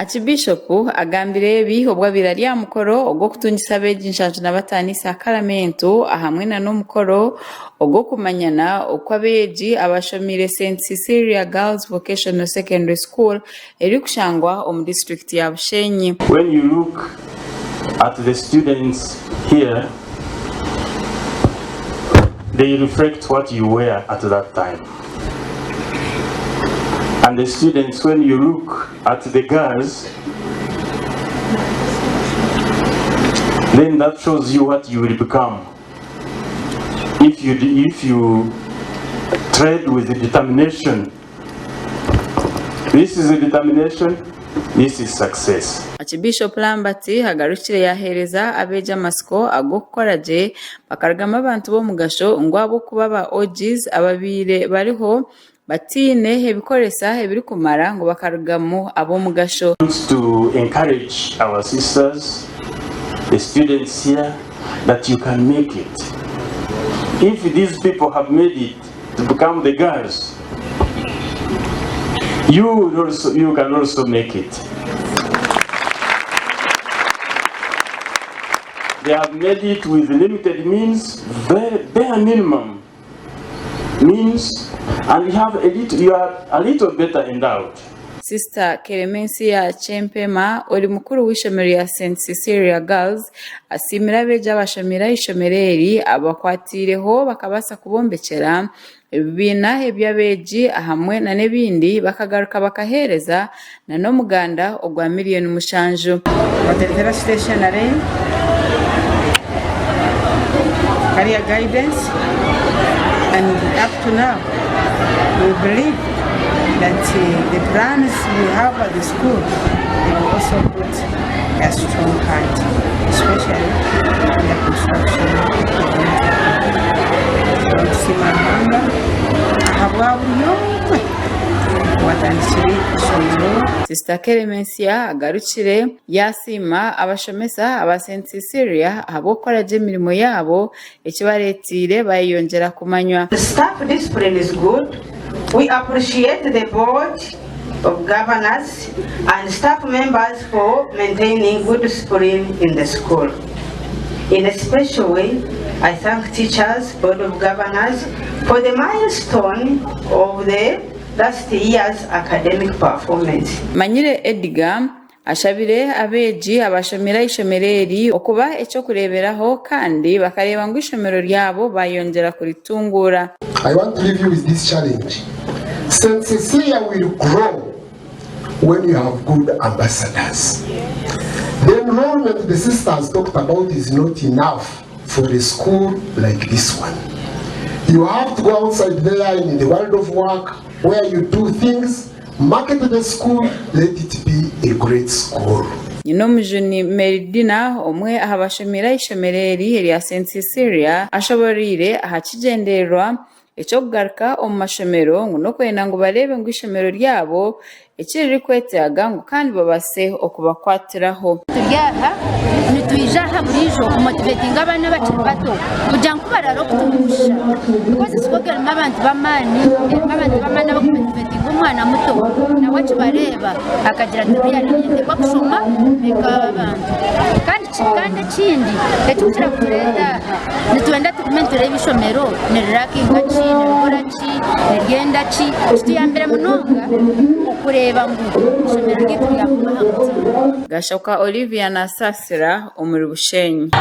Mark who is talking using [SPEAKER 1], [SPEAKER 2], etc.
[SPEAKER 1] Archbishop agambire bihobwa birariya mukoro ogwo kutungisa beji nshanju na batani sakaramento ahamwe no mukoro ogwo kumanyana okwa beji abashomire St Cecilia Girls Vocational Secondary School eri kushangwa omu district ya Bushenyi.
[SPEAKER 2] When you look at the students here, they reflect what you were at that time. And the students, when you look at the girls, then that shows you what you will become. If you tread with determination, this is a determination, this is success.
[SPEAKER 1] Archbishop Lambert hagarukire yahereza abeja masiko agokoraje bakaragama abantu bo mugasho ngwabo kuba ba OGs ababire bariho batine ebikoresa ebiri kumara ngo bakarugamo abo mugasho.
[SPEAKER 2] To encourage our sisters, the students here, that you can make it. If these people have made it to become the girls, you can also make it. They have made it with limited means, bare minimum means, and you are a little better endowed.
[SPEAKER 1] Sister Keremensia Chempema oli mukuru w'ishomero ya St Cecilia Girls asimira beja bashomira ishomereri abakwatireho bakabasa kubombekera bina ebyabeji ahamwe na nebindi bakagaruka bakahereza na no muganda ogwa miliyoni mushanju
[SPEAKER 3] batetera stationary career guidance, and up to now we believe that the plans we have at the school, they will also put a strong hand, especially in the construction of Simahanga.
[SPEAKER 1] Sister Keremensia agarukire yasima abashomesa aba St Cecilia abokoraje imirimo yabo ekibaretire bayongera kumanywa.
[SPEAKER 4] The staff discipline is good. We appreciate the board of governors and staff members for maintaining good discipline in the school. In a special way, I thank teachers, board of governors for the milestone of the last year's academic performance.
[SPEAKER 1] Mwegyere Edgar ashabire abeji abashomira ishomereri okuba echo kureberaho kandi bakareba ngo ishomero ryabo bayongera kuritungura.
[SPEAKER 5] I want to leave you with this challenge. St Cecilia will grow when you have good ambassadors. The enrollment the sisters talked about is not enough for a school like this one. You have to go outside there in the world of work where you do things, market the school, let it be a great school.
[SPEAKER 1] Nyino mujuni Meridina omwe ahabashomira ishomereri eri ya St Cecilia ashoborire ahakigenderwa echo kugaruka omu mashomero ngo no kwenda ngo barebe ngo ishomero ryabo ekiri kwetyaga ngo kandi babase okubakwatiraho.
[SPEAKER 6] Turyaha nituijaha burijo kumotivatinga abana bakiri bato kugira ngo bararo kutumusha because sipogera abantu bamani bakumotivatinga umwana muto nawe kibareba akagira ati yari kwa kushoma beka abantu kandi kindi ekitira kurenda nituenda tukumentere ibishomero nerirakinga ki nerikorachi nergenda ki kituyambere munonga okureba ngo ishomero gitu yakubaha.
[SPEAKER 1] Gashoka Olivia na Sasira umuri Bushenyi.